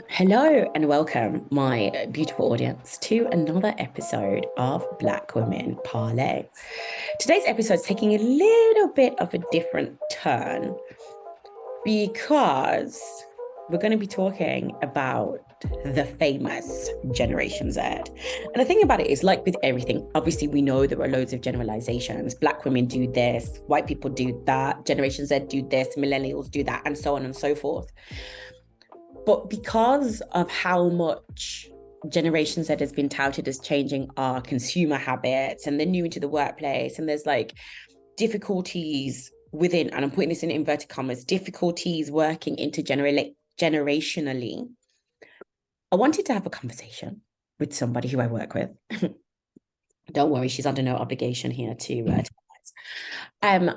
Hello and welcome, my beautiful audience, to another episode of Black Women Parlay. Today's episode is taking a little bit of a different turn because we're going to be talking about the famous Generation Z. And the thing about it is, like with everything, obviously we know there are loads of generalizations. Black women do this, white people do that, Generation Z do this, millennials do that, and so on and so forth. But because of how much Generation Z has been touted as changing our consumer habits and they're new into the workplace, and there's like difficulties within, and I'm putting this in inverted commas, difficulties working generationally, I wanted to have a conversation with somebody who I work with. Don't worry, she's under no obligation here to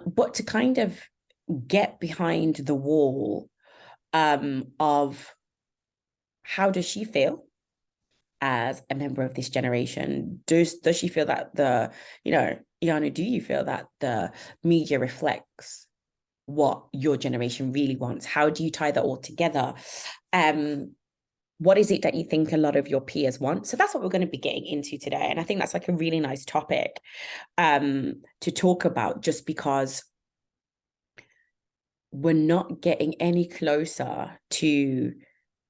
but to kind of get behind the wall of how does she feel as a member of this generation? Does she feel that Iyanu, do you feel that the media reflects what your generation really wants? How do you tie that all together? What is it that you think a lot of your peers want? So that's what we're going to be getting into today. And I think that's like a really nice topic to talk about, just because we're not getting any closer to,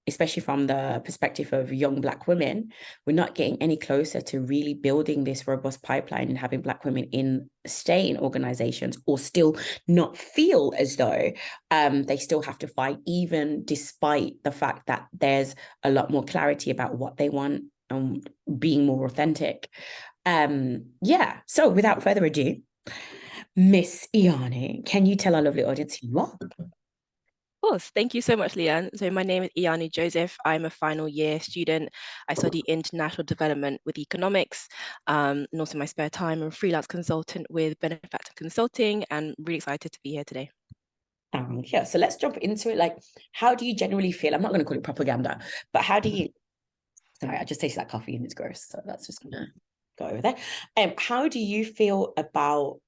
especially from the perspective of young Black women, we're not getting any closer to really building this robust pipeline and having Black women stay in organizations, or still not feel as though they still have to fight, even despite the fact that there's a lot more clarity about what they want and being more authentic. So without further ado, Miss Iyanu, can you tell our lovely audience who you are? Of course. Thank you so much, Leanne. So my name is Iyanu Joseph. I'm a final year student. I study international development with economics, and also in my spare time, I'm a freelance consultant with Benefactum Consulting, and really excited to be here today. So let's jump into it. Like, how do you generally feel? I'm not going to call it propaganda, but how do you? Sorry, I just tasted that coffee and it's gross, so that's just gonna go over there. How do you feel about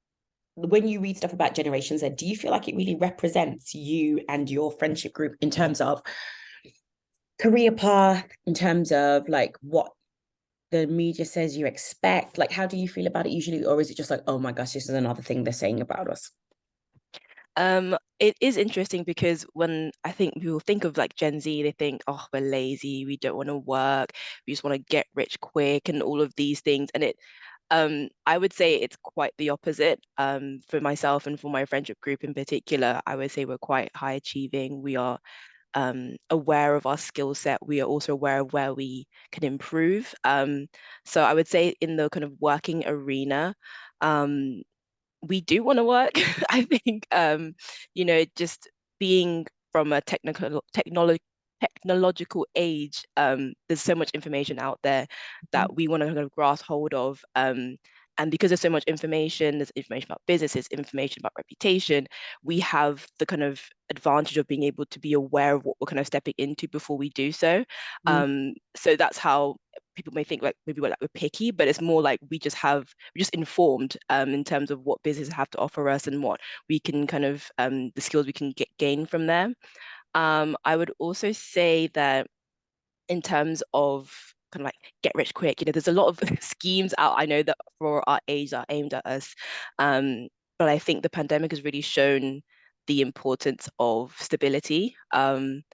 when you read stuff about Generation Z? Do you feel like it really represents you and your friendship group in terms of career path, in terms of like what the media says you expect? Like, how do you feel about it usually, or is it just like, oh my gosh, this is another thing they're saying about us? It is interesting because when I think people think of like Gen Z, they think, oh, we're lazy, we don't want to work, we just want to get rich quick and all of these things. And I would say it's quite the opposite. For myself and for my friendship group in particular, I would say we're quite high achieving. We are aware of our skill set. We are also aware of where we can improve. So I would say in the kind of working arena, um, we do want to work. I think just being from a technological age, there's so much information out there that we want to kind of grasp hold of. And because there's so much information, there's information about businesses, information about reputation, we have the kind of advantage of being able to be aware of what we're kind of stepping into before we do so. So that's how people may think like maybe we're picky, but it's more like we're just informed in terms of what businesses have to offer us and what we can kind of the skills we can gain from there. I would also say that in terms of kind of like get rich quick, there's a lot of schemes out, I know, that for our age are aimed at us. But I think the pandemic has really shown the importance of stability, and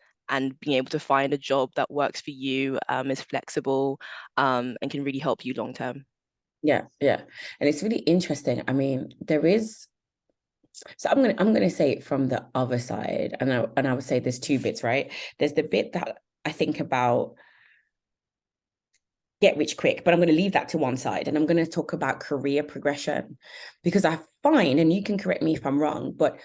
being able to find a job that works for you, is flexible, and can really help you long term. Yeah. And it's really interesting. I mean, there is, so I'm gonna say it from the other side, and I would say there's two bits, right? There's the bit that I think about get rich quick, but I'm going to leave that to one side, and I'm going to talk about career progression, because I find, and you can correct me if I'm wrong, but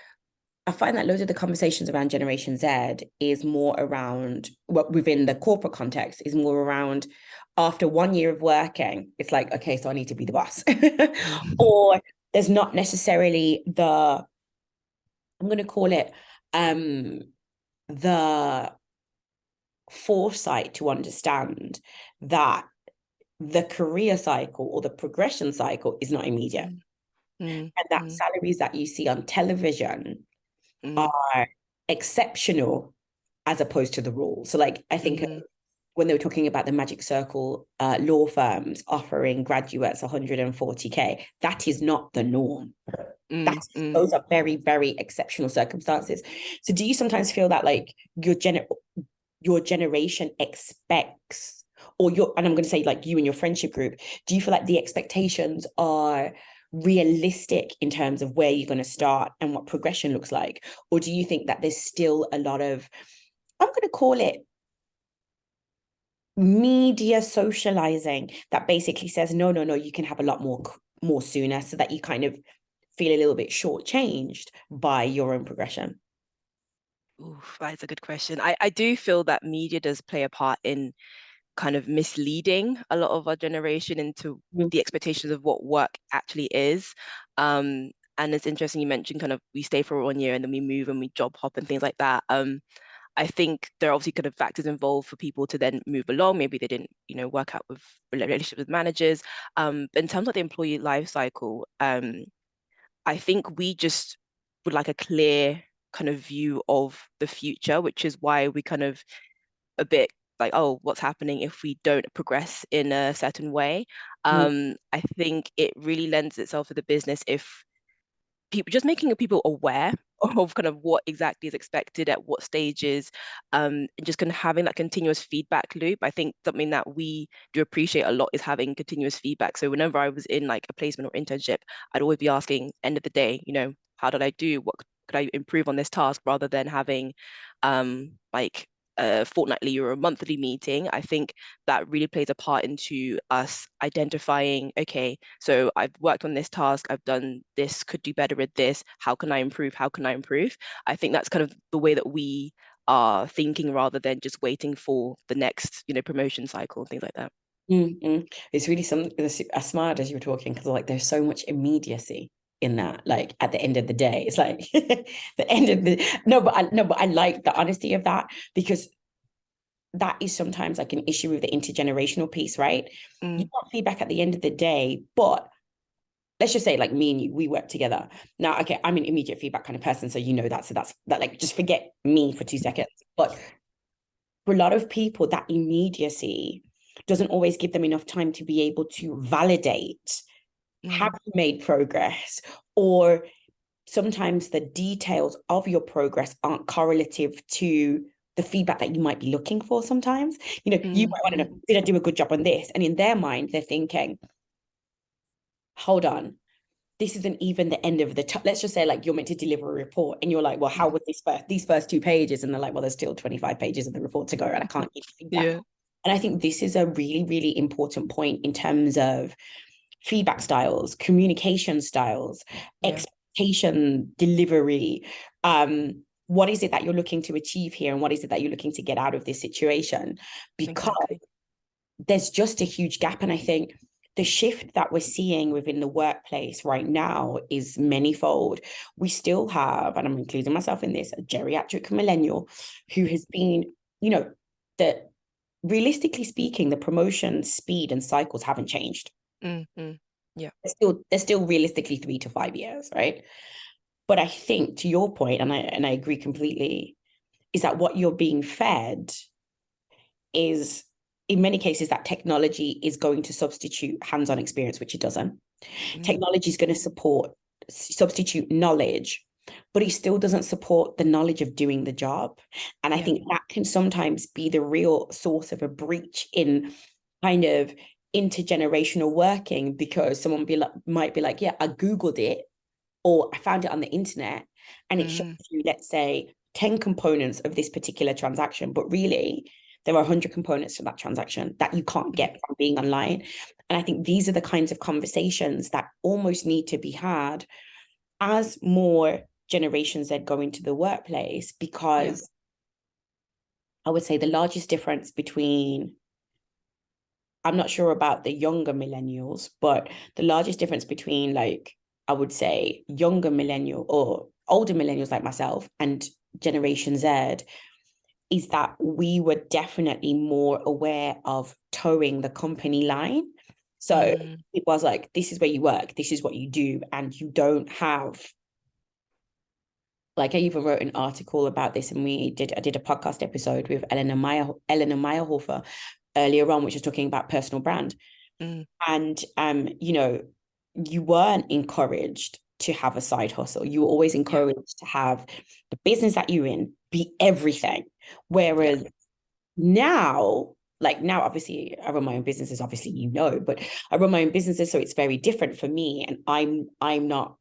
I find that loads of the conversations around Generation Z is more around what, within the corporate context, is more around after 1 year of working, it's like, okay, so I need to be the boss. Or there's not necessarily I'm going to call it the foresight to understand that the career cycle or the progression cycle is not immediate. Mm, And that mm, salaries that you see on television mm, are exceptional as opposed to the rule. So like, I think when they were talking about the magic circle law firms offering graduates 140K, that is not the norm. Those are very, very exceptional circumstances. So do you sometimes feel that like your generation expects, or and I'm going to say like you and your friendship group, do you feel like the expectations are realistic in terms of where you're going to start and what progression looks like? Or do you think that there's still a lot of, I'm going to call it media socializing, that basically says, no, you can have a lot more sooner, so that you kind of feel a little bit shortchanged by your own progression? Oof, that is a good question. I do feel that media does play a part in kind of misleading a lot of our generation into the expectations of what work actually is. And it's interesting you mentioned kind of we stay for 1 year and then we move and we job hop and things like that. I think there are obviously kind of factors involved for people to then move along. Maybe they didn't, work out with relationships with managers. But in terms of the employee life cycle, I think we just would like a clear kind of view of the future, which is why we kind of a bit like, oh, what's happening if we don't progress in a certain way? I think it really lends itself to the business if people just making people aware of kind of what exactly is expected at what stages, and just kind of having that continuous feedback loop. I think something that we do appreciate a lot is having continuous feedback. So whenever I was in like a placement or internship, I'd always be asking, end of the day, how did I do? What could I improve on this task, rather than having like a fortnightly or a monthly meeting. I think that really plays a part into us identifying, okay, so I've worked on this task, I've done this, could do better at this. How can I improve? How can I improve? I think that's kind of the way that we are thinking, rather than just waiting for the next, promotion cycle and things like that. It's really something. I smiled as you were talking, because like there's so much immediacy in that. Like at the end of the day, it's like the end of the but I like the honesty of that, because that is sometimes like an issue with the intergenerational piece, right? You want feedback at the end of the day, but let's just say like me and you, we work together. Now, okay, I'm an immediate feedback kind of person, so that. So that's that. Like, just forget me for 2 seconds. But for a lot of people, that immediacy doesn't always give them enough time to be able to validate, have you made progress, or sometimes the details of your progress aren't correlative to the feedback that you might be looking for sometimes. You might want to know, did I do a good job on this? And in their mind, they're thinking, hold on, this isn't even the end of let's just say like you're meant to deliver a report and you're like, well, how was these first 2 pages? And they're like, well, there's still 25 pages of the report to go and I can't give feedback. Yeah. And I think this is a really, really important point in terms of feedback styles, communication styles, expectation delivery. What is it that you're looking to achieve here? And what is it that you're looking to get out of this situation? Because there's just a huge gap. And I think the shift that we're seeing within the workplace right now is manifold. We still have, and I'm including myself in this, a geriatric millennial who has been, that realistically speaking, the promotion speed and cycles haven't changed. Yeah. They're still realistically 3 to 5 years, right? But I think to your point, and I agree completely, is that what you're being fed is, in many cases, that technology is going to substitute hands-on experience, which it doesn't. Technology is going to substitute knowledge, but it still doesn't support the knowledge of doing the job. And I think that can sometimes be the real source of a breach in kind of intergenerational working, because someone might be like, yeah, I Googled it, or I found it on the internet, and it shows you, let's say, 10 components of this particular transaction, but really there are 100 components to that transaction that you can't get from being online. And I think these are the kinds of conversations that almost need to be had as more Generation Z go into the workplace, because I would say the largest difference between, I'm not sure about the younger millennials, but the largest difference between, like, I would say younger millennial or older millennials like myself and Generation Z is that we were definitely more aware of towing the company line. So it was like, this is where you work, this is what you do, and you don't have like I even wrote an article about this, and I did a podcast episode with Eleanor Meyerhofer earlier on, which was talking about personal brand. And you know, you weren't encouraged to have a side hustle. You were always encouraged to have the business that you're in be everything. Whereas now, like now, obviously, I run my own businesses, obviously, you know, but I run my own businesses, so it's very different for me. And I'm not,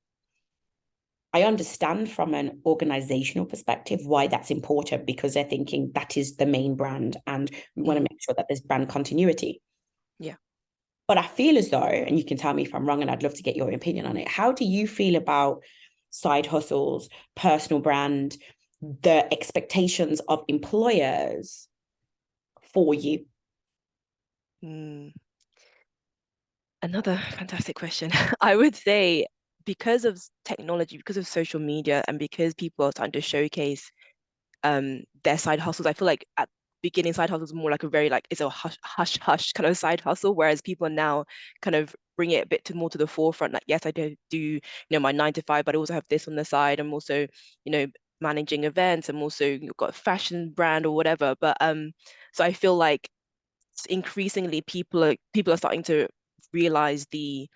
I understand from an organizational perspective why that's important, because they're thinking that is the main brand and we want to make sure that there's brand continuity. Yeah. But I feel as though, and you can tell me if I'm wrong, and I'd love to get your opinion on it. How do you feel about side hustles, personal brand, the expectations of employers for you? Another fantastic question. I would say because of technology, because of social media, and because people are starting to showcase their side hustles, I feel like at beginning side hustles more like a very like it's a hush kind of side hustle, whereas people are now kind of bring it a bit more to the forefront. Like, yes, I do you know my 9 to 5, but I also have this on the side. I'm also, you know, managing events. I'm also got a fashion brand or whatever. But so I feel like increasingly people are starting to realize the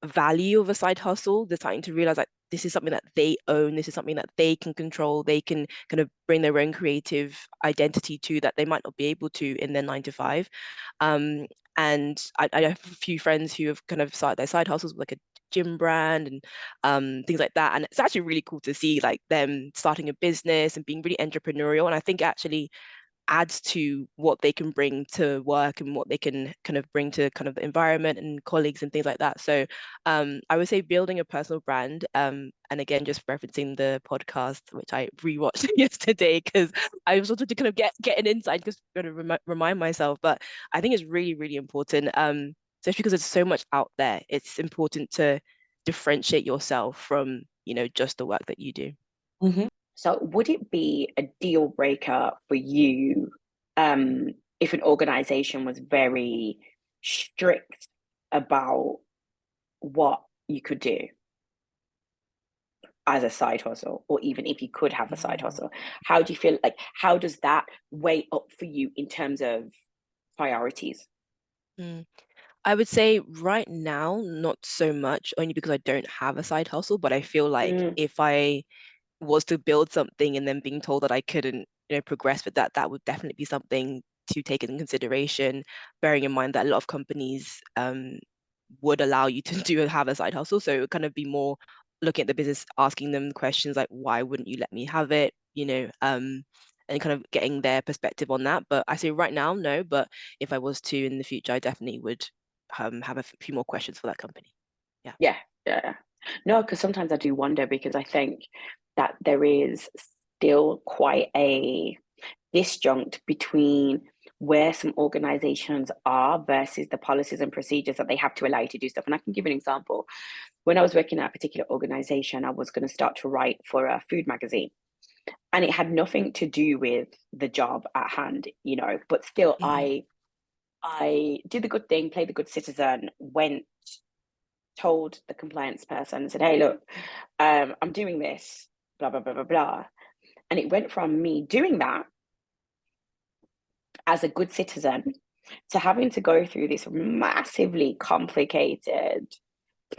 value of a side hustle. They're starting to realize that this is something that they own. This is something that they can control. They can kind of bring their own creative identity to that they might not be able to in their 9 to 5. Um, and I have a few friends who have kind of started their side hustles with like a gym brand and things like that. And it's actually really cool to see like them starting a business and being really entrepreneurial. And I think actually adds to what they can bring to work and what they can kind of bring to kind of the environment and colleagues and things like that. So I would say building a personal brand, and again, just referencing the podcast, which I rewatched yesterday because I was wanted to kind of get an insight, just kind of remind myself. But I think it's really, really important, especially because there's so much out there. It's important to differentiate yourself from, you know, just the work that you do. Mm-hmm. So would it be a deal breaker for you if an organization was very strict about what you could do as a side hustle, or even if you could have a side hustle? How do you feel, like how does that weigh up for you in terms of priorities? Mm. I would say right now, not so much, only because I don't have a side hustle. But I feel like Mm, if I was to build something and then being told that I couldn't, you know, progress with that, that would definitely be something to take into consideration, bearing in mind that a lot of companies would allow you to have a side hustle. So it would kind of be more looking at the business, asking them questions like, why wouldn't you let me have it? You know, and kind of getting their perspective on that. But I say right now, no. But if I was to in the future, I definitely would have a few more questions for that company. Yeah. yeah, yeah. No, because sometimes I do wonder, because I think that there is still quite a disjunct between where some organizations are versus the policies and procedures that they have to allow you to do stuff. And I can give an example. When I was working at a particular organization, I was going to start to write for a food magazine. And it had nothing to do with the job at hand, you know, but still Mm, I did the good thing, played the good citizen, went, told the compliance person, said, hey, look, I'm doing this, blah, blah, blah, blah, blah. And it went from me doing that as a good citizen to having to go through this massively complicated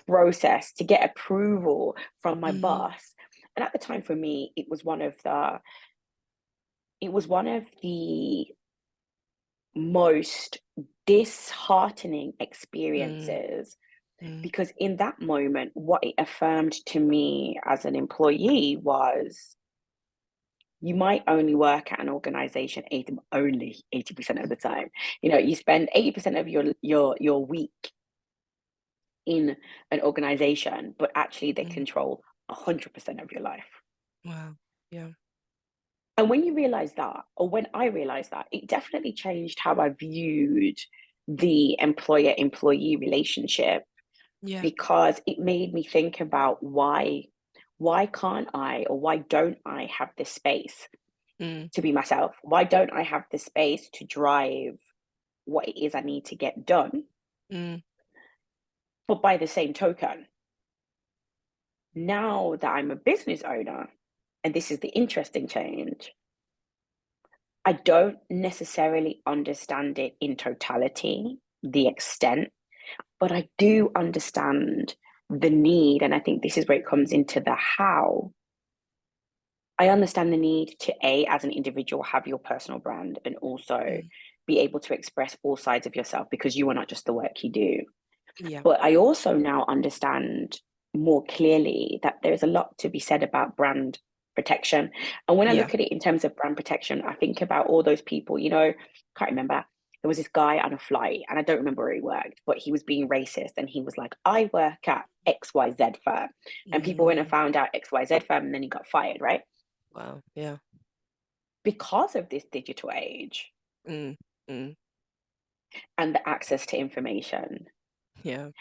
process to get approval from my mm, boss. And at the time, for me, it was one of the most disheartening mm, experiences, mm, because in that moment, what it affirmed to me as an employee was, you might only work at an organization only 80% of the time. You know, you spend 80% of your week in an organization, but actually they mm. control 100% of your life. Wow. Yeah. And when you realize that, or when I realized that, it definitely changed how I viewed the employer employee relationship, Yeah. because it made me think about why can't I, or why don't I have this space Mm, to be myself? Why don't I have the space to drive what it is I need to get done? mm, But by the same token, now that I'm a business owner, and this is the interesting change, I don't necessarily understand it in totality, the extent, but I do understand the need. And I think this is where it comes into the how. I understand the need to, A, as an individual, have your personal brand and also Mm. be able to express all sides of yourself because you are not just the work you do. Yeah. But I also now understand more clearly that there's a lot to be said about brand protection. And when I Yeah. look at it in terms of brand protection, I think about all those people, can't remember. There was this guy on a flight, and I don't remember where he worked, but he was being racist. And he was like, I work at XYZ firm. And people went and Mm. found out XYZ firm, and then he got fired, right? Wow. Yeah. Because of this digital age Mm. Mm. and the access to information, Yeah.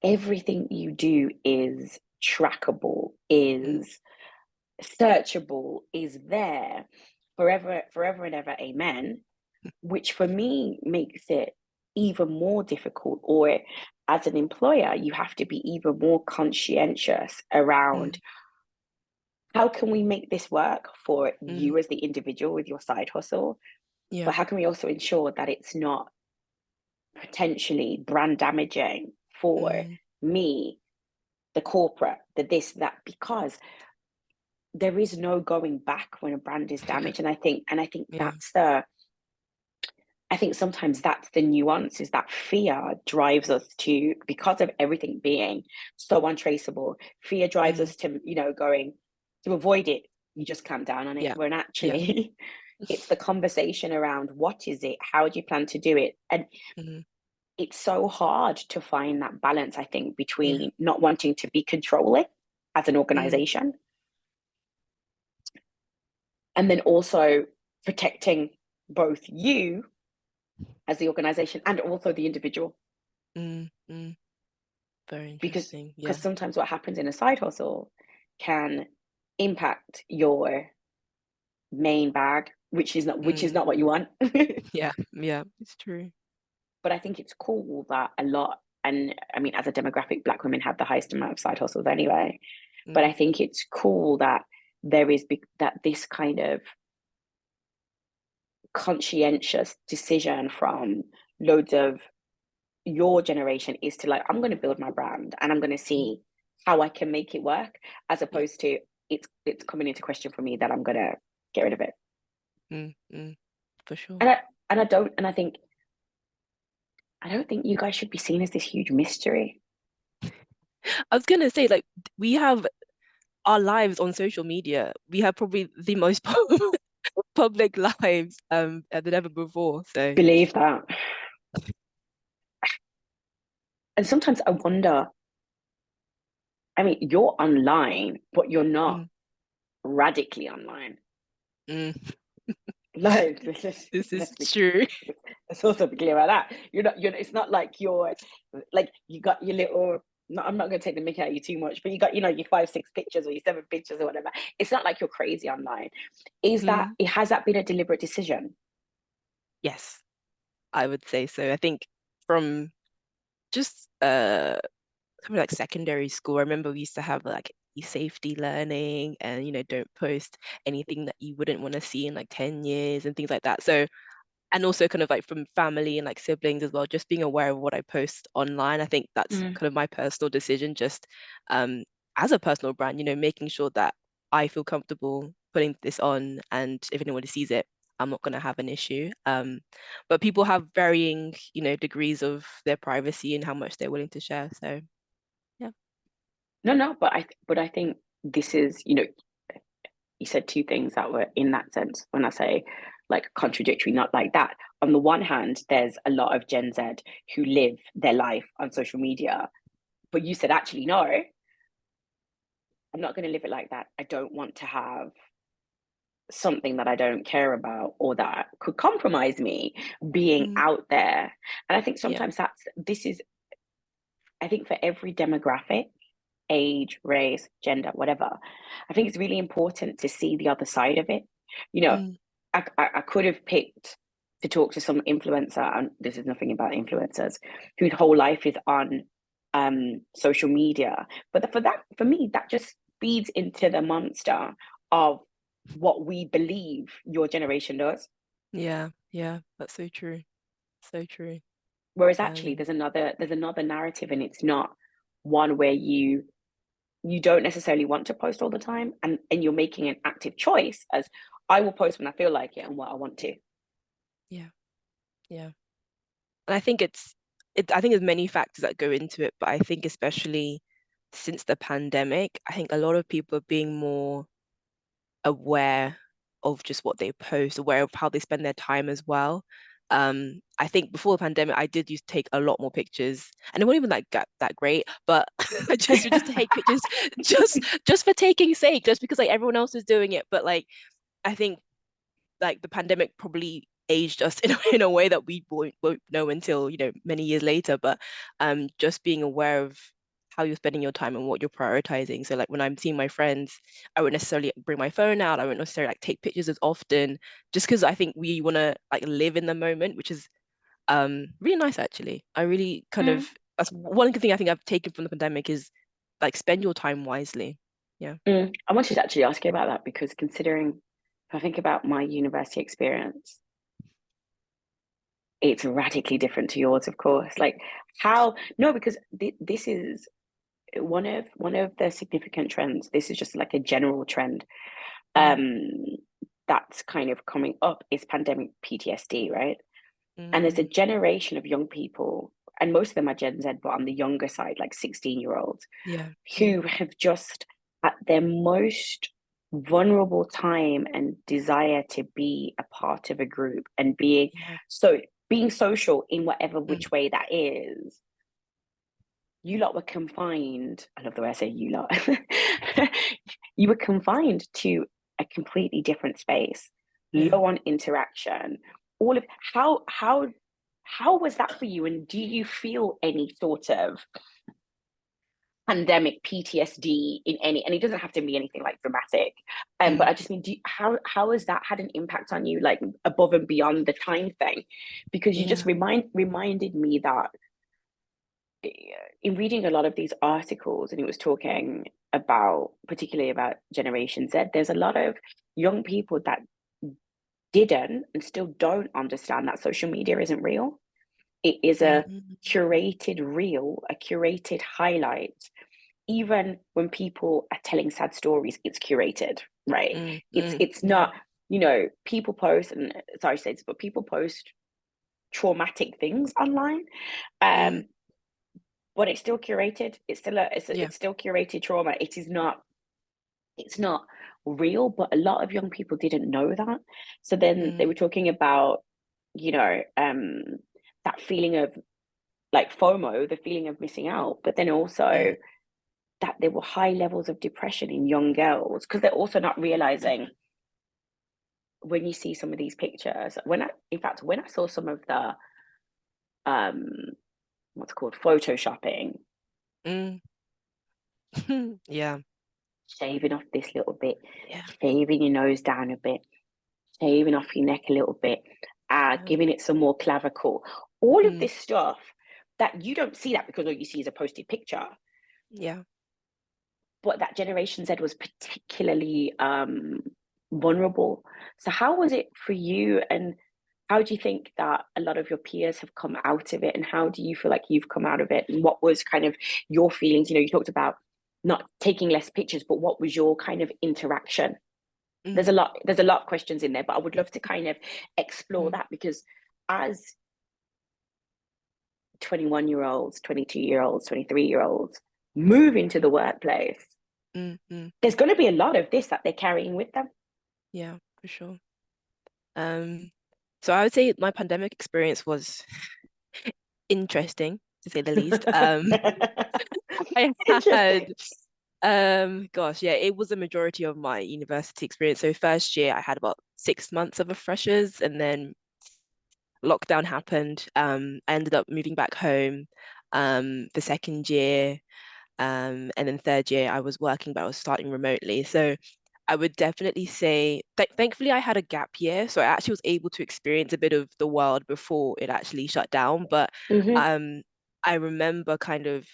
everything you do is trackable, Mm. is searchable, is there forever and ever, amen. Which for me makes it even more difficult, or as an employer, you have to be even more conscientious around Mm. how can we make this work for Mm. you as the individual with your side hustle, Yeah. but how can we also ensure that it's not potentially brand damaging for Mm. me, the corporate, the this, that, because there is no going back when a brand is damaged. And I think Yeah. that's the I think sometimes that's the nuance, is that fear drives us to, because of everything being so untraceable, fear drives Mm. us to, going to avoid it. You just clamp down on it. Yeah. When Yeah. actually it's the conversation around what is it? How do you plan to do it? And Mm. it's so hard to find that balance, I think, Yeah. between not wanting to be controlling as an Mm. organization and then also protecting both you as the organization and also the individual. Mm. Mm. Very because interesting. because Yeah. sometimes what happens in a side hustle can impact your main bag, which is Mm. not what you want. Yeah. Yeah. It's true. But I think it's cool that a lot, and I mean, as a demographic, Black women have the highest amount of side hustles anyway. But I Mm. think it's cool that there is that this kind of conscientious decision from loads of your generation is to, like, I'm going to build my brand and I'm going to Mm. see how I can make it work, as Yeah. opposed to it's coming into question for me that I'm going to get rid of it. Mm. Mm. For sure. And I don't, and I don't think you guys should be seen as this huge mystery. I was gonna say, like, we have our lives on social media. We have probably the most public lives than ever before. So, Believe that. And sometimes I wonder, I mean, you're online, but you're not mm. radically online. Mm. Like, This is let's be true. let's also be clear about that. It's not like you're like you got your little. No, I'm not going to take the mickey out of you too much, but you got, your 5, 6 pictures or your 7 pictures or whatever. It's not like you're crazy online. Mm. Has that been a deliberate decision? Yes, I would say so. I think from just kind of like secondary school, I remember we used to have like safety learning and don't post anything that you wouldn't want to see in like 10 years and things like that. So, and also kind of like from family and like siblings as well, just being aware of what I post online. I think that's Mm. kind of my personal decision, just um as a personal brand, making sure that I feel comfortable putting this on, and if anyone sees it, I'm not going to have an issue. But people have varying, degrees of their privacy and how much they're willing to share. So yeah. No, but I think this is, you said two things that were in that sense. When I say like contradictory, not like that. On the one hand, there's a lot of Gen Z who live their life on social media, but you said, actually, no, I'm not going to live it like that. I don't want to have something that I don't care about or that could compromise me being Mm. out there. And I think Yeah. sometimes I think for every demographic, age, race, gender, whatever, I think it's really important to see the other side of it. You know, Mm. I could have picked to talk to some influencer, and this is nothing about influencers, whose whole life is on social media. But for me, that just feeds into the monster of what we believe your generation does. Yeah, yeah, that's so true. So true. Whereas actually Um, there's another narrative, and it's not one where you don't necessarily want to post all the time, and you're making an active choice as I will post when I feel like it and what I want to. yeah, yeah. And I think I think there's many factors that go into it, but I think especially since the pandemic, I think a lot of people are being more aware of just what they post, aware of how they spend their time as well. I think before the pandemic, I did used to take a lot more pictures, and it wasn't even like that great, but I just would just take pictures just for taking sake, just because like everyone else is doing it. But like I think like the pandemic probably aged us in a way that we won't know until, many years later. But just being aware of how you're spending your time and what you're prioritizing. So like when I'm seeing my friends, I wouldn't necessarily bring my phone out. I wouldn't necessarily like take pictures as often, just because I think we want to like live in the moment, which is really nice actually. I really kind of Mm, That's one good thing I think I've taken from the pandemic is like spend your time wisely. Yeah. I wanted to actually ask you about that because considering if I think about my university experience, it's radically different to yours, of course. Like how no, because this is one of the significant trends. This is just like a general trend Mm, um that's kind of coming up is pandemic PTSD, right? And there's a mm, generation of young people, and most of them are Gen Z, but on the younger side, like 16-year-olds, yeah. Yeah. who have just at their most vulnerable time and desire to be a part of a group and Yeah. being social in whatever Mm, which way that is. You lot were confined. I love the way I say you lot. You were confined to a completely different space, yeah. low on interaction. All of how was that for you? And do you feel any sort of pandemic PTSD in any? And it doesn't have to be anything like dramatic. But Mm, I just mean, how has that had an impact on you, like above and beyond the time thing? Because you just yeah. reminded me that in reading a lot of these articles, and it was talking about particularly about Generation Z, there's a lot of young people that didn't and still don't understand that social media isn't real. It is a Mm, curated reel, a curated highlight. Even when people are telling sad stories, it's curated, right? mm, It's yeah. not, people post, and sorry to say this, but people post traumatic things online. Mm, Um, but it's still curated. yeah. It's still curated trauma. It's not real, but a lot of young people didn't know that. So then they Mm, were talking about, you know, that feeling of like FOMO, the feeling of missing out, but then also mm, that there were high levels of depression in young girls because they're also not realizing when you see some of these pictures. In fact, when I saw some of the um, what's it called photoshopping, mm. Yeah. shaving off this little bit, Yeah. shaving your nose down a bit, shaving off your neck a little bit, Yeah. giving it some more clavicle. All of Mm, this stuff that you don't see that because all you see is a posted picture. yeah. But that Generation Z was particularly vulnerable. So how was it for you? And how do you think that a lot of your peers have come out of it? And how do you feel like you've come out of it? And what was kind of your feelings? You talked about not taking less pictures, but what was your kind of interaction? Mm, There's a lot of questions in there, but I would love to kind of explore mm, that because as 21-year-olds, 22-year-olds, 23-year-olds move into the workplace, mm. there's going to be a lot of this that they're carrying with them. Yeah, for sure. Um, so I would say my pandemic experience was interesting, to say the least. I had, Interesting. gosh, yeah, it was a majority of my university experience. So first year I had about 6 months of a freshers, and then lockdown happened. I ended up moving back home the second year. And then third year I was working, but I was starting remotely. So I would definitely say thankfully I had a gap year. So I actually was able to experience a bit of the world before it actually shut down. But Mm-hmm. um I remember kind of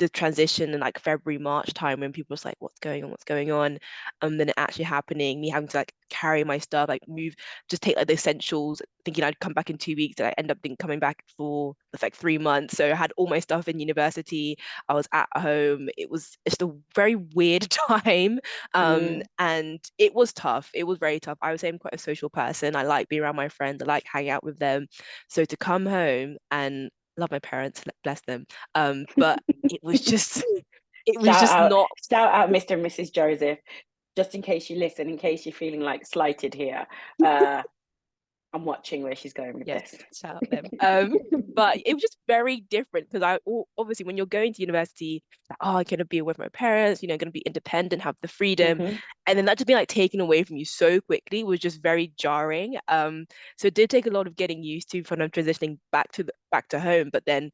the transition in like February, March time when people was like, what's going on? What's going on? Then it actually happening, me having to like carry my stuff, like move, just take like the essentials, thinking I'd come back in 2 weeks, and I end up coming back for like 3 months. So I had all my stuff in university. I was at home. It was just a very weird time. Mm. And it was tough. It was very tough. I would say I'm quite a social person. I like being around my friends. I like hanging out with them. So to come home and love my parents, bless them. But it was just it was Shout just out, not. shout out, Mr. and Mrs. Joseph. Just in case you listen, in case you're feeling like slighted here, I'm watching where she's going with Yes, this. shout out them. But it was just very different because obviously when you're going to university, like, oh, I'm gonna be with my parents, gonna be independent, have the freedom, Mm-hmm. and then that just being like taken away from you so quickly was just very jarring. So it did take a lot of getting used to kind of transitioning back to home, but then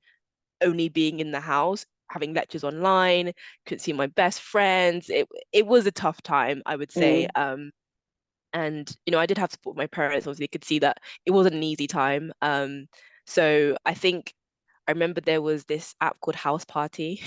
only being in the house, having lectures online, couldn't see my best friends. It was a tough time, I would say. Mm. And I did have support with my parents. Obviously, they could see that it wasn't an easy time. So I think I remember there was this app called House Party.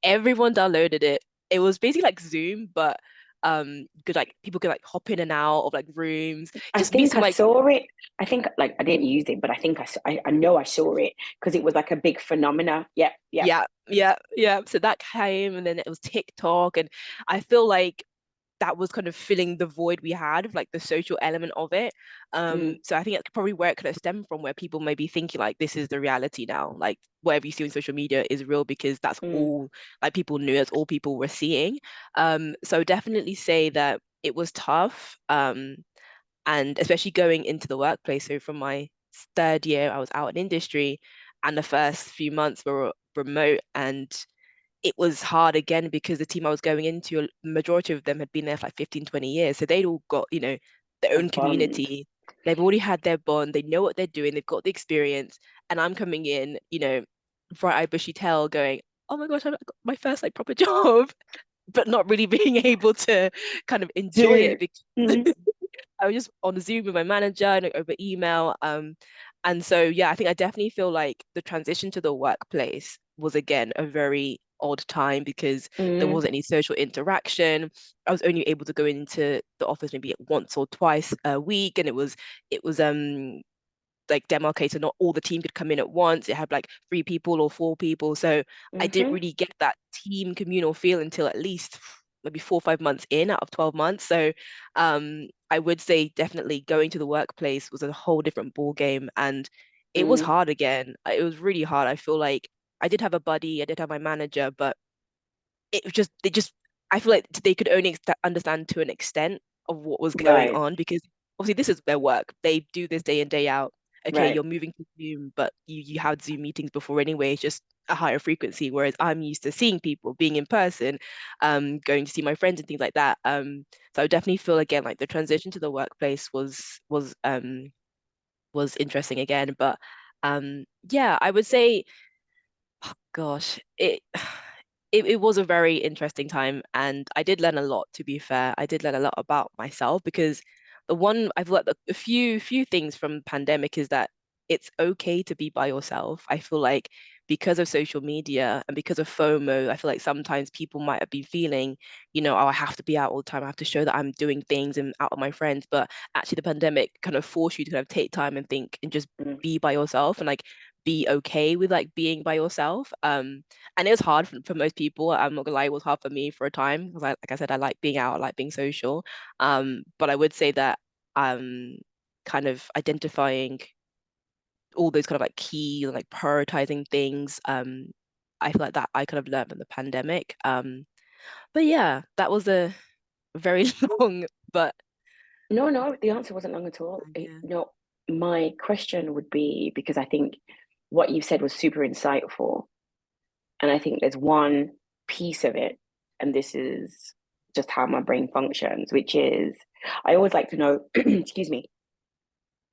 Everyone downloaded it. It was basically like Zoom, but could like people could like hop in and out of like rooms, I just meet think some I like. saw it. I think like I didn't use it, but I think I know I saw it because it was like a big phenomena. Yep, yep. Yeah, yeah, yeah. So that came, and then it was TikTok, and I feel like that was kind of filling the void we had of like the social element of it. Mm, So I think that's probably where it could have stemmed from, where people may be thinking like this is the reality now, like whatever you see on social media is real because that's mm, all like people knew, that's all people were seeing. So definitely say that it was tough. And especially going into the workplace. So from my third year, I was out in industry, and the first few months were remote, and it was hard again because the team I was going into, a majority of them had been there for like 15, 20 years. So they'd all got, their a own bond. community. They've already had their bond. They know what they're doing. They've got the experience. And I'm coming in, bright-eyed, bushy tail going, oh my gosh, I got my first like proper job, but not really being able to kind of enjoy Do. it because Mm, I was just on Zoom with my manager and like, over email. And so yeah, I think I definitely feel like the transition to the workplace was again a very odd time because there mm, wasn't any social interaction. I was only able to go into the office maybe once or twice a week, and it was like demarcated. Not all the team could come in at once. It had like 3 people or 4 people. So I didn't mm-hmm. really get that team communal feel until at least maybe 4 or 5 months in out of 12 months. So I would say definitely going to the workplace was a whole different ball game. And it was Mm, hard again. It was really hard. I feel like I did have a buddy, I did have my manager, but it was just they just I feel like they could only understand to an extent of what was going right, on because obviously this is their work. They do this day in day out. Okay, right. you're moving to Zoom, but you had Zoom meetings before anyway. It's just a higher frequency. Whereas I'm used to seeing people, being in person, going to see my friends and things like that. So I definitely feel again like the transition to the workplace was interesting again. But yeah, I would say gosh, it was a very interesting time, and I did learn a lot, to be fair. I did learn a lot about myself because the one I've learned a few things from pandemic is that it's okay to be by yourself. I feel like because of social media and because of FOMO, I feel like sometimes people might have been feeling, oh, I have to be out all the time. I have to show that I'm doing things and out with my friends. But actually the pandemic kind of forced you to kind of take time and think and just Mm, be by yourself and like be okay with like being by yourself. And it was hard for most people. I'm not gonna lie, it was hard for me for a time because like I said, I like being out, I like being social. But I would say that kind of identifying all those kind of like key like prioritizing things. I feel like that I kind of learned from the pandemic. But yeah, that was a very long but no, no, the answer wasn't long at all. yeah. No, my question would be because I think what you said was super insightful. And I think there's one piece of it, and this is just how my brain functions, which is I always like to know, excuse me,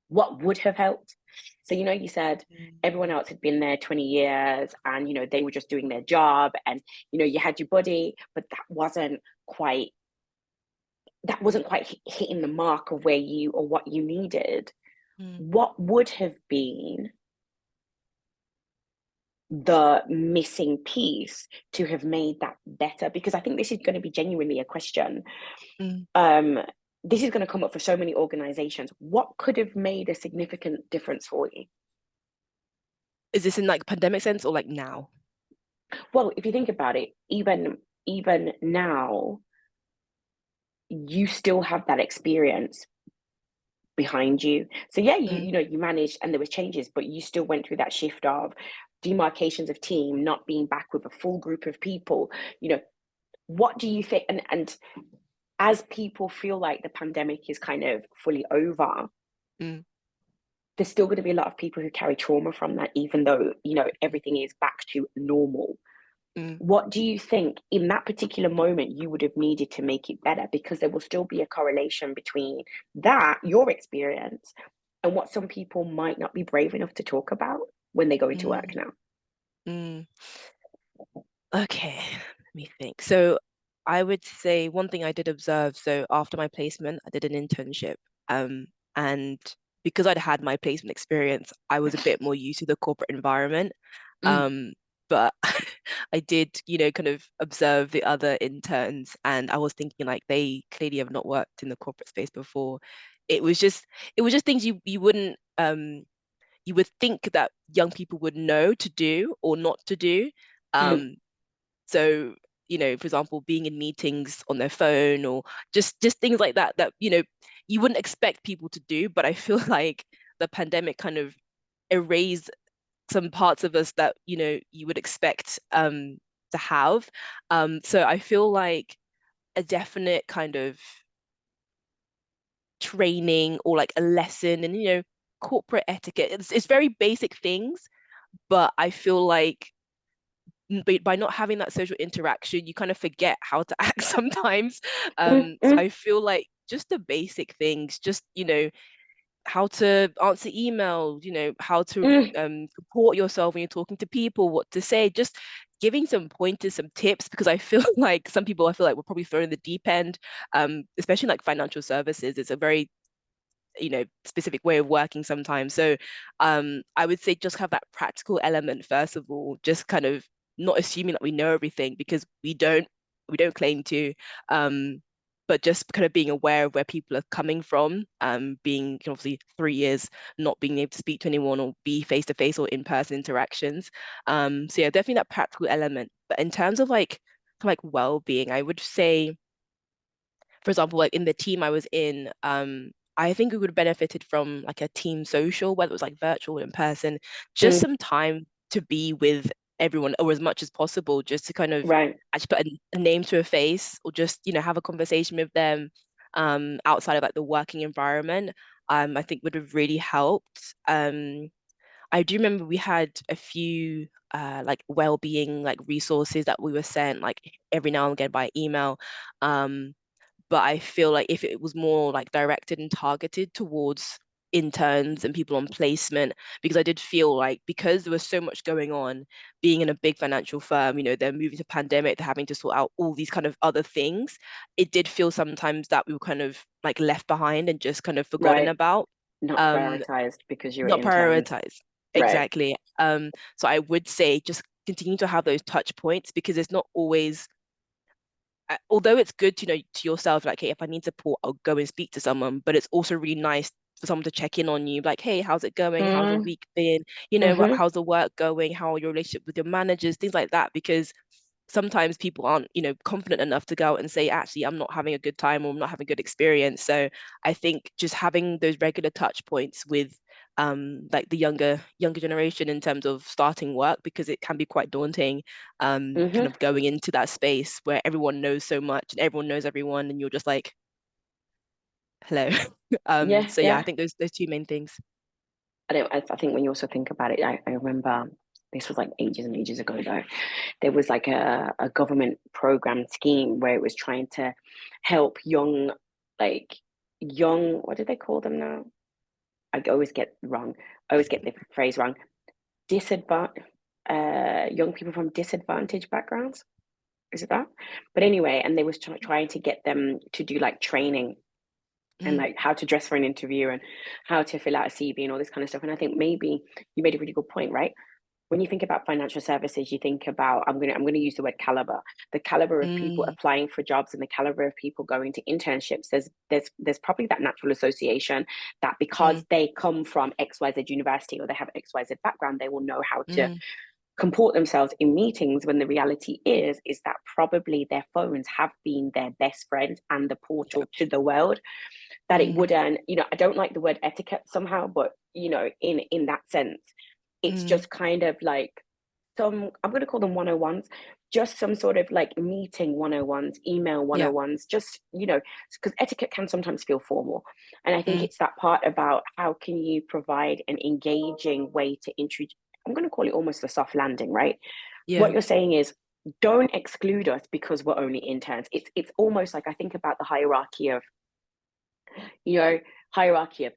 what would have helped. So, you said Mm. everyone else had been there 20 years and, they were just doing their job and, you had your buddy, but quite, that wasn't quite hitting the mark of where you or what you needed. Mm. What would have been the missing piece to have made that better? Because I think this is going to be genuinely a question. Mm. Um, this is going to come up for so many organizations. What could have made a significant difference for you? Is this in like pandemic sense or like now? Well, if you think about it, even now, you still have that experience behind you. So yeah, Mm, you managed and there was changes, but you still went through that shift of demarcations of team, not being back with a full group of people. You know, what do you think? And as people feel like the pandemic is kind of fully over, mm, there's still going to be a lot of people who carry trauma from that, even though, everything is back to normal. mm, What do you think in that particular moment you would have needed to make it better? Because there will still be a correlation between that, your experience, and what some people might not be brave enough to talk about when they go into work mm, now. mm. Okay, let me think. So I would say one thing I did observe, so after my placement, I did an internship. Um, and because I'd had my placement experience, I was a bit more used to the corporate environment. Mm, But I did, kind of observe the other interns, and I was thinking like they clearly have not worked in the corporate space before. It was just it was just things you wouldn't you would think that young people would know to do or not to do. mm, Um, so, for example, being in meetings on their phone or just things like that that, you wouldn't expect people to do. But I feel like the pandemic kind of erased some parts of us that, you would expect to have. So I feel like a definite kind of training or like a lesson and, corporate etiquette. It's very basic things, but I feel like by not having that social interaction, you kind of forget how to act sometimes. mm, So mm, I feel like just the basic things, just, how to answer emails, how to mm, comport yourself when you're talking to people, what to say, just giving some pointers, some tips, because I feel like some people I feel like we're probably thrown in the deep end, especially like financial services. It's a very specific way of working sometimes. So I would say just have that practical element first of all, just kind of not assuming that we know everything because we don't claim to. um but just kind of being aware of where people are coming from, being obviously 3 years not being able to speak to anyone or be face to face or in-person interactions. So yeah, definitely that practical element. But in terms of like well-being, I would say, for example, like in the team I was in, I think we would have benefited from like a team social, whether it was like virtual or in person, just mm. some time to be with everyone or as much as possible, just to kind of Right. actually put a name to a face or just, have a conversation with them outside of like the working environment. I think would have really helped. I do remember we had a few like well-being like resources that we were sent like every now and again by email. Um, but I feel like if it was more like directed and targeted towards interns and people on placement, because I did feel like because there was so much going on, being in a big financial firm, they're moving to pandemic, they're having to sort out all these kind of other things. It did feel sometimes that we were kind of like left behind and just kind of forgotten Right. about. Not Um, prioritized because you're Not interns. prioritized. Right. Exactly. So I would say just continue to have those touch points because it's not always, although it's good to know to yourself, like, hey, if I need support, I'll go and speak to someone. But it's also really nice for someone to check in on you, like, hey, how's it going? How's your Mm, week been? mm-hmm, How's the work going? How are your relationship with your managers? Things like that. Because sometimes people aren't, confident enough to go out and say, actually, I'm not having a good time or I'm not having a good experience. So I think just having those regular touch points with like the younger generation in terms of starting work, because it can be quite daunting, kind mm-hmm. of going into that space where everyone knows so much and everyone knows everyone and you're just like, hello. Yeah, So yeah, I yeah. think those two main things. I think when you also think about it, I remember this was like ages and ages ago though. There was like a government program scheme where it was trying to help like young, what do they call them now? I always get wrong. I always get the phrase wrong. Disadvantage, young people from disadvantaged backgrounds. Is it that? But anyway, and they was trying to get them to do like training and Mm, like how to dress for an interview and how to fill out a CV and all this kind of stuff. And I think maybe you made a really good point, right? when you think about financial services, you think about, I'm gonna use the word caliber, the caliber of people Mm, applying for jobs and the caliber of people going to internships. There's probably that natural association that mm, because they come from XYZ university or they have XYZ background, they will know how to mm. comport themselves in meetings, when the reality is that probably their phones have been their best friend and the Yeah. portal to the world. That it Mm, wouldn't, I don't like the word etiquette somehow, but in that sense, it's mm. just kind of like some, I'm going to call them 101s, just some sort of like meeting 101s, email Yeah. 101s, just, because etiquette can sometimes feel formal. And I think Mm, it's that part about how can you provide an engaging way to introduce, I'm going to call it almost a soft landing, right? What yeah. you're saying is, don't exclude us because we're only interns. It's almost like, I think about the you know, hierarchy of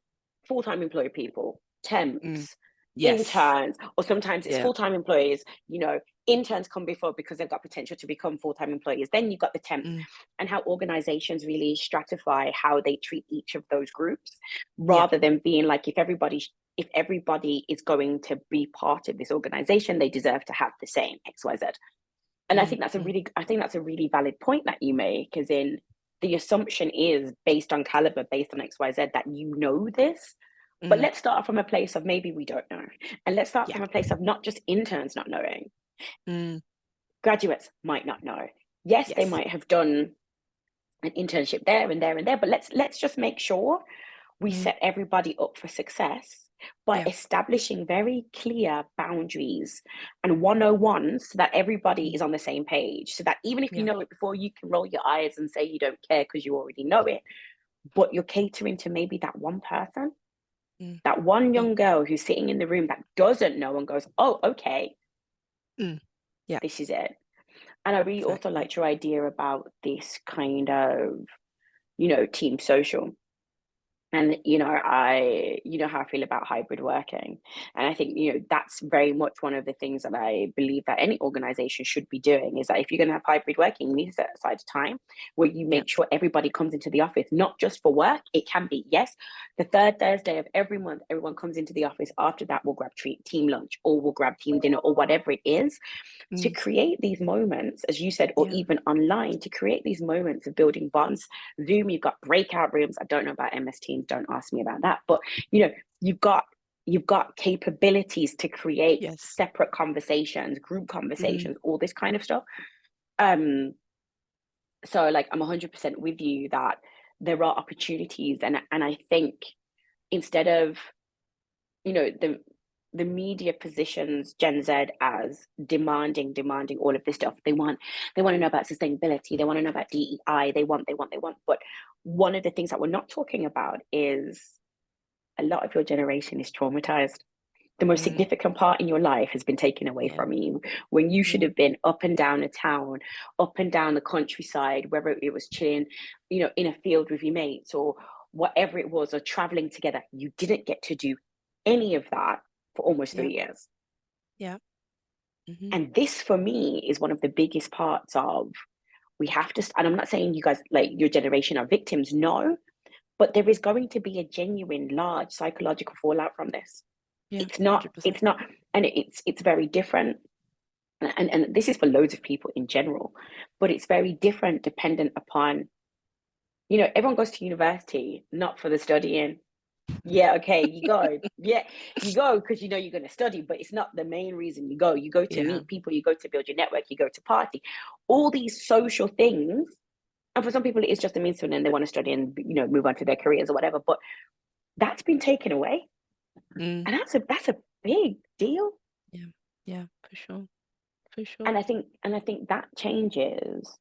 full-time employed people, Mm. temps, Yes. interns, or sometimes it's Yeah. full-time employees, interns come before because they've got potential to become full-time employees. Then you've got the temps, Mm, and how organizations really stratify how they treat each of those groups, yeah. rather than being like, if everybody is going to be part of this organization, they deserve to have the same XYZ. And Mm, mm, I think that's a really valid point that you make, as in the assumption is based on caliber, based on XYZ, that this. But mm. let's start from a place of maybe we don't know. And let's start Yeah. from a place of not just interns not knowing, Mm, graduates might not know. Yes, they yes. might have done an internship there and there and there, but let's just make sure we Mm, set everybody up for success by yeah. establishing very clear boundaries and 101s, so that everybody Mm, is on the same page. So that even if you yeah. know it before, you can roll your eyes and say you don't care because you already know it. But you're catering to maybe that one person, Mm, that one mm, young girl who's sitting in the room that doesn't know and goes, oh, okay, mm. Yeah. this is it. And I really also Exactly. liked your idea about this kind of, team social. And you know how I feel about hybrid working. And I think, that's very much one of the things that I believe that any organization should be doing, is that if you're going to have hybrid working, you need to set aside time where you Yeah. make sure everybody comes into the office, not just for work. It can be, yes, the third Thursday of every month, everyone comes into the office. After that, we'll grab team lunch, or we'll grab team dinner, or whatever it is, to Mm, create these moments, as you said, or yeah. even online, to create these moments of building bonds. Zoom, you've got breakout rooms. I don't know about MS Teams, don't ask me about that. But you've got capabilities to create Yes. separate conversations, group Mm, conversations, all this kind of stuff. Um, so like I'm 100% with you that there are opportunities, and I think instead of the media positions Gen Z as demanding all of this stuff. They want to know about sustainability. They want to know about DEI. They want. But one of the things that we're not talking about is a lot of your generation is traumatized. The most mm, significant part in your life has been taken away yeah. from you, when you should Yeah. have been up and down a town, up and down the countryside, whether it was chilling, in a field with your mates or whatever it was, or traveling together. You didn't get to do any of that for almost Yeah. 3 years. Yeah. Mm-hmm. And this for me is one of the biggest parts of, we have to, and I'm not saying you guys, like your generation, are victims, no, but there is going to be a genuine large psychological fallout from this. Yeah. It's not, 100%. it's not, and it's very different. And this is for loads of people in general, but it's very different dependent upon, everyone goes to university not for the studying. Yeah, okay, you go. Yeah, you go because you're going to study, but it's not the main reason you go. You go to Yeah. meet people, you go to build your network, you go to party, all these social things. And for some people, it is just a means to an end. They want to study and move on to their careers or whatever. But that's been taken away, Mm, and that's a big deal. yeah. Yeah. For sure. For sure. And I think that changes,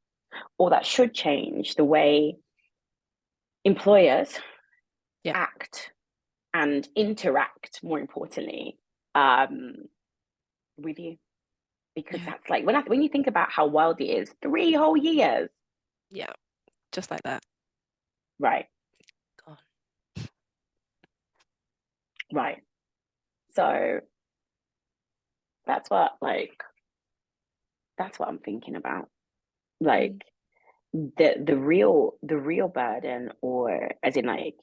or that should change, the way employers Yeah. act and interact, more importantly, um, with you. Because Yeah. that's like, when you think about how wild it is, 3 whole years. Yeah. Just like that. Right, God. right. So that's what I'm thinking about. Mm, Like the real burden, or as in like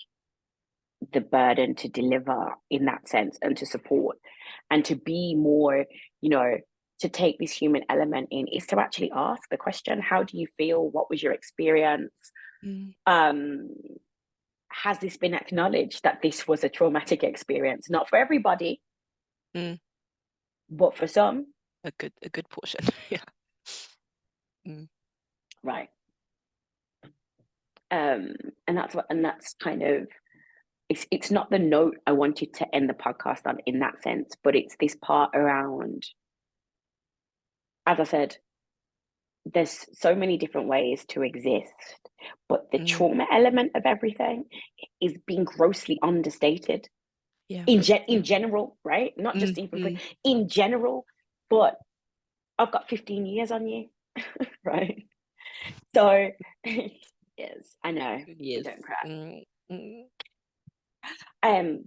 the burden to deliver in that sense and to support and to be more, to take this human element in is to actually ask the question, how do you feel? What was your experience? Mm. Um, has this been acknowledged that this was a traumatic experience? Not for everybody, Mm. but for some. A good portion. Yeah. Mm. Right. And that's kind of, it's not the note I wanted to end the podcast on in that sense, but it's this part around, as I said, there's so many different ways to exist, but the Mm. trauma element of everything is being grossly understated Yeah. in Yeah. general, right? Not just Mm. even Mm. in general, but I've got 15 years on you, right? So, yes, I know, Yes. don't cry. Mm. Mm.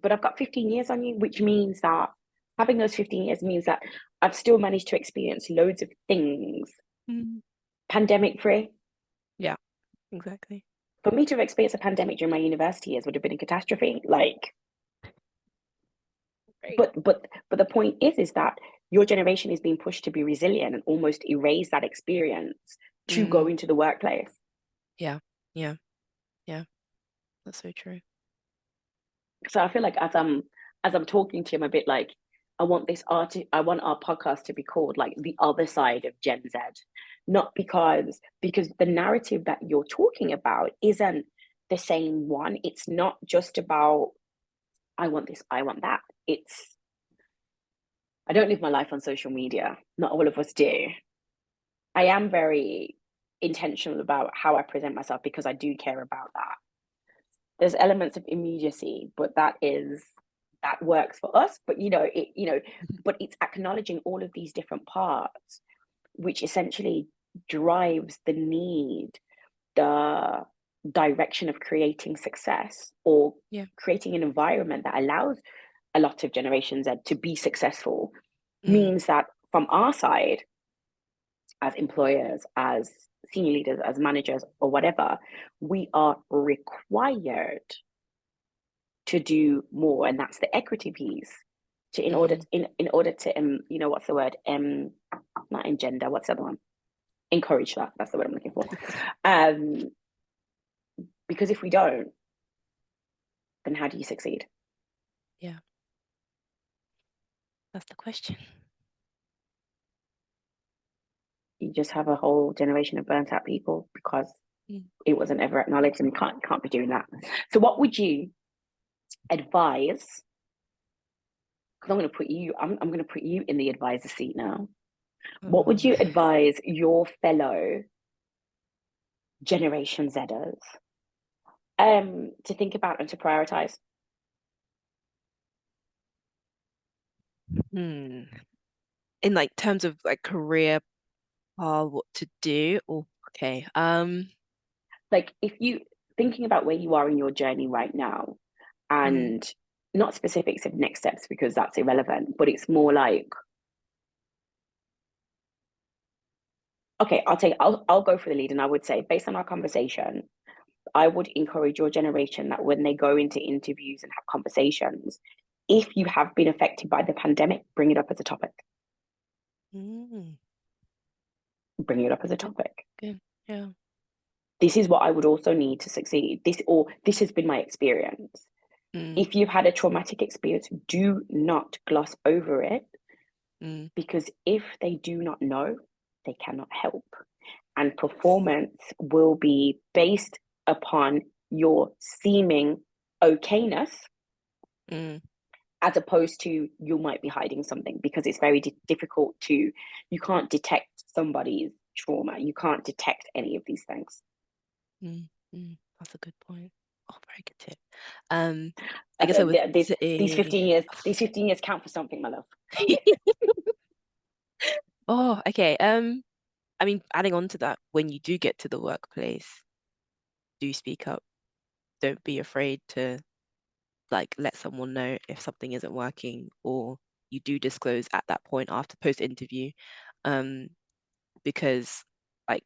But I've got 15 years on you, which means that having those 15 years means that I've still managed to experience loads of things Mm. pandemic free. Yeah, exactly. For me to have experienced a pandemic during my university years would have been a catastrophe. Like, Right. but the point is that your generation is being pushed to be resilient and almost erase that experience to go Mm. into the workplace. Yeah. Yeah. Yeah. That's so true. So I feel like as I'm talking to him a bit like I want our podcast to be called like the other side of Gen Z. Not because the narrative that you're talking about isn't the same one. It's not just about I want this, I want that. It's I don't live my life on social media. Not all of us do. I am very intentional about how I present myself because I do care about that. There's elements of immediacy, but that works for us. But but it's acknowledging all of these different parts, which essentially drives the need, the direction of creating success or Yeah. creating an environment that allows a lot of Generation Z to be successful Mm. means that from our side, as employers, as senior leaders, as managers, or whatever, we are required to do more, and that's the equity piece. To Mm. in order to what's the word not engender, what's the other one, encourage that, that's the word I'm looking for. um because if we don't, then how do you succeed? Yeah. That's the question. You just have a whole generation of burnt out people because Mm. it wasn't ever acknowledged, and you can't be doing that. So what would you advise, because I'm going to put you in the advisor seat now. What would Oh. you advise your fellow Generation Zers to think about and to prioritize? Hmm. In like terms of like career what to do or okay. Like, if you thinking about where you are in your journey right now, Mm. and not specifics of next steps because that's irrelevant, but it's more like, okay, I'll go for the lead, and I would say, based on our conversation, I would encourage your generation that when they go into interviews and have conversations, if you have been affected by the pandemic, bring it up as a topic. Mm. Bring it up as a Good. topic. Good. Yeah. This is what I would also need to succeed. This has been my experience. Mm. If you've had a traumatic experience, do not gloss over it, Mm. because if they do not know, they cannot help. And performance will be based upon your seeming okayness, Mm. as opposed to you might be hiding something, because it's very difficult to, you can't detect somebody's trauma. You can't detect any of these things. Mm. Mm. That's a good point. Oh, very good tip. I guess I would These say 15 years, these 15 years count for something, my love. oh, okay. I mean, adding on to that, when you do get to the workplace, do speak up. Don't be afraid to like let someone know if something isn't working, or you do disclose at that point after post interview. Um, because like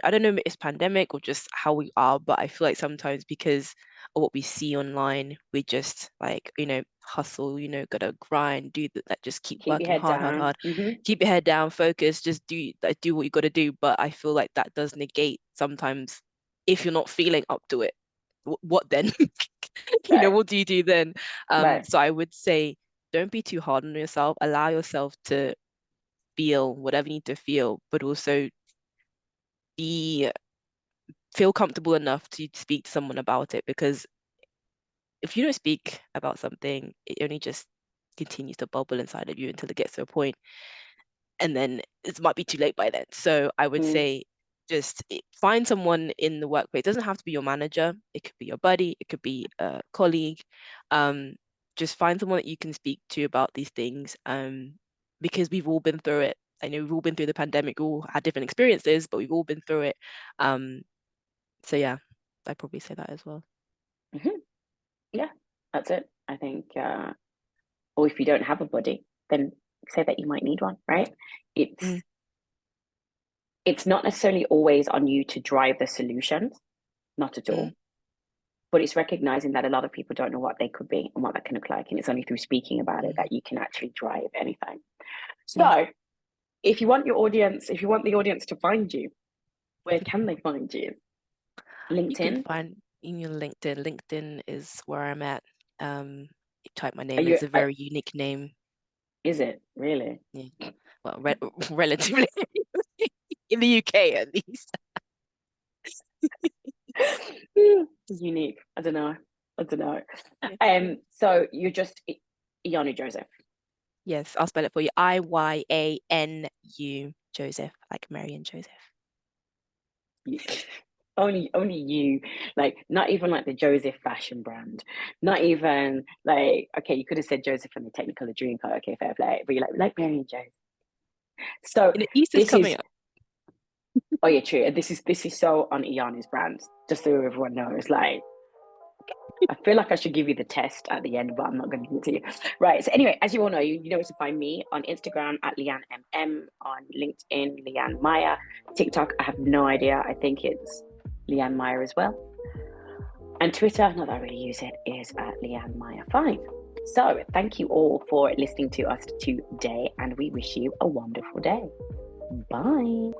I don't know if it's pandemic or just how we are, but I feel like sometimes because of what we see online, we just like, hustle, gotta grind, like just keep Keep your working head hard, hard, down. hard, keep your head down, focus, just do what you gotta do. But I feel like that does negate sometimes if you're not feeling up to it. What then? Right, What do you do then? right. So I would say don't be too hard on yourself. Allow yourself to feel whatever you need to feel, but also be feel comfortable enough to speak to someone about it, because if you don't speak about something, it only just continues to bubble inside of you until it gets to a point, and then it might be too late by then. So I would Mm, say just find someone in the workplace. It doesn't have to be your manager. It could be your buddy. It could be a colleague. Um, just find someone that you can speak to about these things. Because we've all been through it. I know we've all been through the pandemic. We all had different experiences, but we've all been through it. Um, so yeah, I'd probably say that as well. mhm. Yeah, that's it. I think, or if you don't have a buddy, then say that you might need one, right? It's Mm, it's not necessarily always on you to drive the solutions, not at mm, all. But it's recognizing that a lot of people don't know what they could be and what that can look like. And it's only through speaking about it mm, that you can actually drive anything. mm. So if you want your audience, if you want the audience to find you, where can they find you? You can LinkedIn? find in your LinkedIn. LinkedIn is where I'm at. You type my Are name, and you, it's a very unique name. is it really? Yeah. Well, relatively in the UK at least. Unique. I don't know. I don't know. Yeah. So you're just Iyanu Joseph. Yes, I'll spell it for you. Iyanu Joseph, like Mary and Joseph. Only you, like not even like the Joseph fashion brand, not even like, okay, you could have said Joseph from the Technicolor Dreamcoat, okay, fair play, but you're like Mary and Joseph. So And Easter's this coming is, up. oh yeah, true. This is so on Iyanu's brand, just so everyone knows. Like, I feel like I should give you the test at the end, but I'm not going to give it to you. Right. So anyway, as you all know, you know where to find me on Instagram at Leanne MM, on LinkedIn, Leanne Meyer, TikTok. I have no idea. I think it's Leanne Meyer as well. And Twitter, not that I really use it, is at Leanne Meyer 5. So thank you all for listening to us today, and we wish you a wonderful day. Bye.